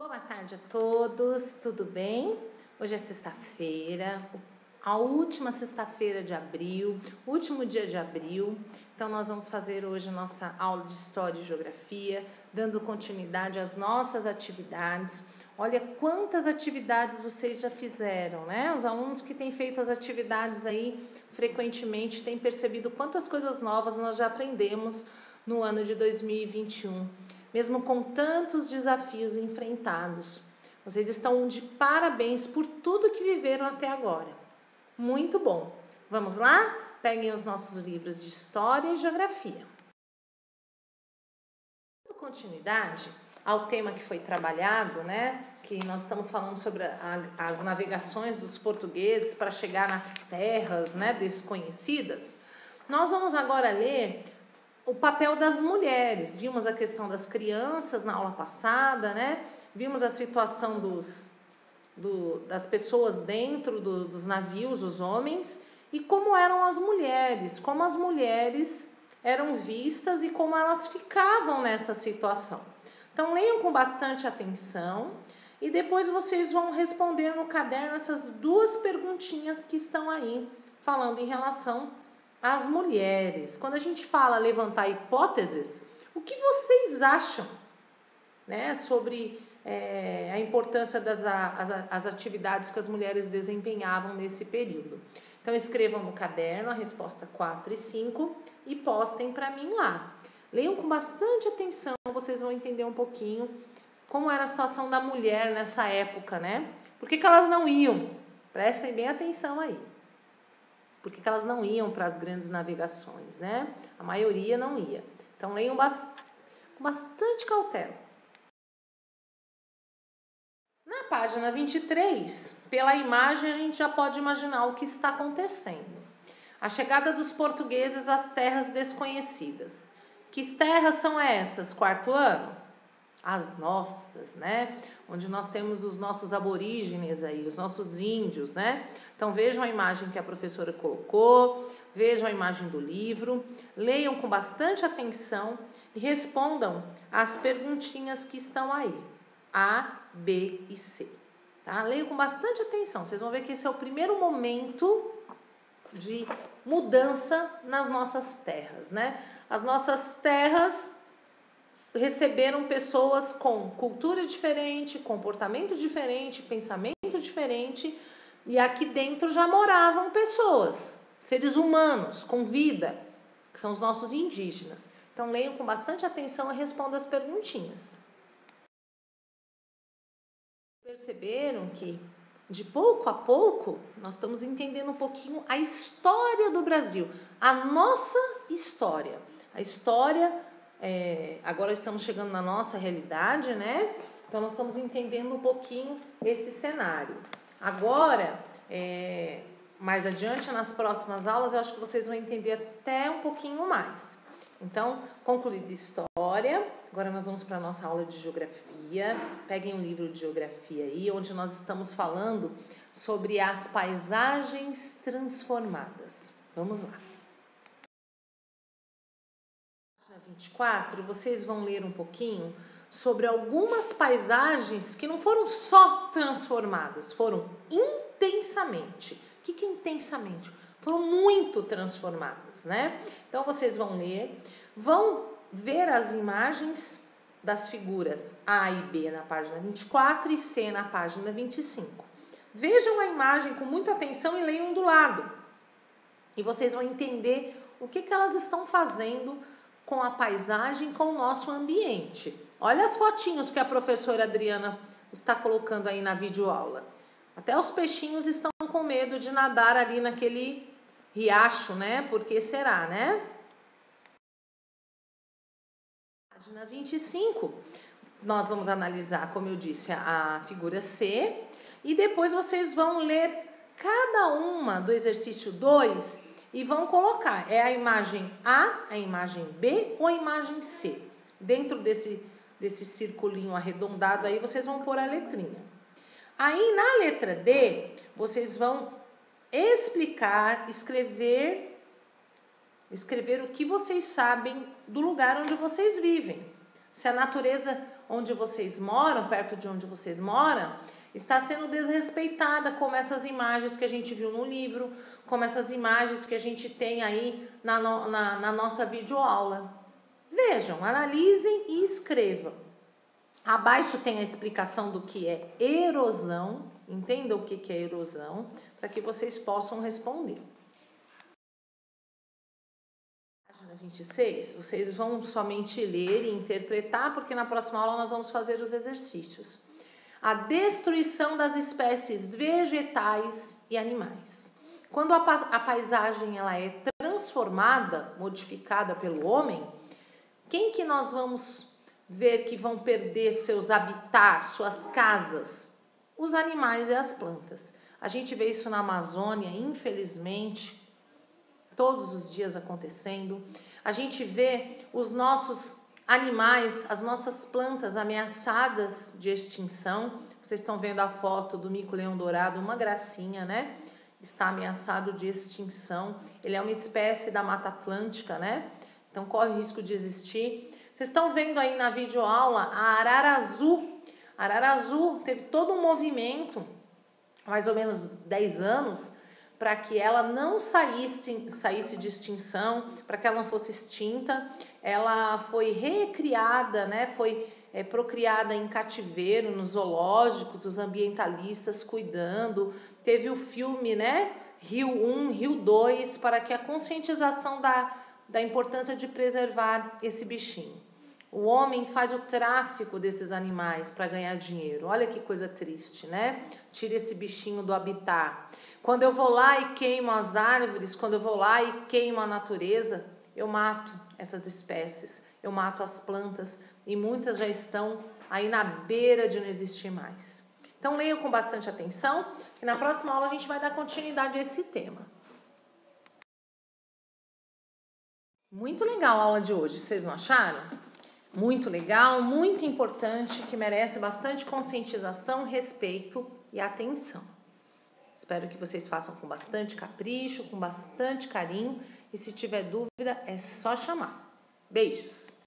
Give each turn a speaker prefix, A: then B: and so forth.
A: Boa tarde a todos, tudo bem? Hoje é sexta-feira, a última sexta-feira de abril, último dia de abril. Então nós vamos fazer hoje nossa aula de História e Geografia, dando continuidade às nossas atividades. Olha quantas atividades vocês já fizeram, né? Os alunos que têm feito as atividades aí frequentemente têm percebido quantas coisas novas nós já aprendemos no ano de 2021. Mesmo com tantos desafios enfrentados. Vocês estão de parabéns por tudo que viveram até agora. Muito bom. Vamos lá? Peguem os nossos livros de História e Geografia. Dando continuidade ao tema que foi trabalhado, né? Que nós estamos falando sobre as navegações dos portugueses para chegar nas terras, né, desconhecidas. Nós vamos agora ler o papel das mulheres. Vimos a questão das crianças na aula passada, né? Vimos a situação das pessoas dentro dos navios, os homens, e como eram as mulheres, como as mulheres eram vistas e como elas ficavam nessa situação. Então, leiam com bastante atenção e depois vocês vão responder no caderno essas duas perguntinhas que estão aí, falando em relação as mulheres. Quando a gente fala levantar hipóteses, o que vocês acham, né, sobre a importância das atividades que as mulheres desempenhavam nesse período? Então, escrevam no caderno a resposta 4 e 5 e postem para mim lá. Leiam com bastante atenção, vocês vão entender um pouquinho como era a situação da mulher nessa época, né? Por que elas não iam? Prestem bem atenção aí. Por que elas não iam para as grandes navegações, né? A maioria não ia. Então, leiam com bastante cautela. Na página 23, pela imagem, a gente já pode imaginar o que está acontecendo. A chegada dos portugueses às terras desconhecidas. Que terras são essas, quarto ano? As nossas, né? Onde nós temos os nossos aborígenes aí, os nossos índios, né? Então vejam a imagem que a professora colocou, vejam a imagem do livro, leiam com bastante atenção e respondam as perguntinhas que estão aí, A, B e C, tá? Leiam com bastante atenção, vocês vão ver que esse é o primeiro momento de mudança nas nossas terras, né? As nossas terras receberam pessoas com cultura diferente, comportamento diferente, pensamento diferente, e aqui dentro já moravam pessoas, seres humanos, com vida, que são os nossos indígenas. Então leiam com bastante atenção e respondam as perguntinhas. Perceberam que, de pouco a pouco, nós estamos entendendo um pouquinho a história do Brasil, a nossa história, a história. Agora estamos chegando na nossa realidade, né? Então nós estamos entendendo um pouquinho esse cenário. Agora, mais adiante, nas próximas aulas, eu acho que vocês vão entender até um pouquinho mais. Então, concluída história, agora nós vamos para a nossa aula de geografia. Peguem um livro de geografia aí, onde nós estamos falando sobre as paisagens transformadas. Vamos lá. 24, vocês vão ler um pouquinho sobre algumas paisagens que não foram só transformadas, foram intensamente. O que é intensamente? Foram muito transformadas, né? Então, vocês vão ler, vão ver as imagens das figuras A e B na página 24 e C na página 25. Vejam a imagem com muita atenção e leiam do lado. E vocês vão entender o que elas estão fazendo com a paisagem, com o nosso ambiente. Olha as fotinhos que a professora Adriana está colocando aí na videoaula. Até os peixinhos estão com medo de nadar ali naquele riacho, né? Por que será, né? Página 25, nós vamos analisar, como eu disse, a figura C. E depois vocês vão ler cada uma do exercício 2 e vão colocar, é a imagem A, a imagem B ou a imagem C. Dentro desse circulinho arredondado aí, vocês vão pôr a letrinha. Aí, na letra D, vocês vão explicar, escrever o que vocês sabem do lugar onde vocês vivem. Se a natureza onde vocês moram, perto de onde vocês moram, está sendo desrespeitada, como essas imagens que a gente viu no livro, como essas imagens que a gente tem aí na nossa videoaula. Vejam, analisem e escrevam. Abaixo tem a explicação do que é erosão, entendam o que é erosão, para que vocês possam responder. Página 26, vocês vão somente ler e interpretar, porque na próxima aula nós vamos fazer os exercícios. A destruição das espécies vegetais e animais. Quando a paisagem ela é transformada, modificada pelo homem, quem que nós vamos ver que vão perder seus habitats, suas casas? Os animais e as plantas. A gente vê isso na Amazônia, infelizmente, todos os dias acontecendo. A gente vê os nossos animais, as nossas plantas ameaçadas de extinção. Vocês estão vendo a foto do mico-leão dourado, uma gracinha, né? Está ameaçado de extinção. Ele é uma espécie da Mata Atlântica, né? Então corre o risco de existir. Vocês estão vendo aí na videoaula a arara azul. A arara azul teve todo um movimento, mais ou menos 10 anos, para que ela não saísse de extinção, para que ela não fosse extinta. Ela foi recriada, né? Foi procriada em cativeiro, nos zoológicos, os ambientalistas cuidando. Teve o filme, né? Rio 1, Rio 2, para que a conscientização da importância de preservar esse bichinho. O homem faz o tráfico desses animais para ganhar dinheiro. Olha que coisa triste, né? Tira esse bichinho do habitat. Quando eu vou lá e queimo as árvores, quando eu vou lá e queimo a natureza, eu mato essas espécies, eu mato as plantas e muitas já estão aí na beira de não existir mais. Então leiam com bastante atenção e na próxima aula a gente vai dar continuidade a esse tema. Muito legal a aula de hoje, vocês não acharam? Muito legal, muito importante, que merece bastante conscientização, respeito e atenção. Espero que vocês façam com bastante capricho, com bastante carinho. E se tiver dúvida, é só chamar. Beijos!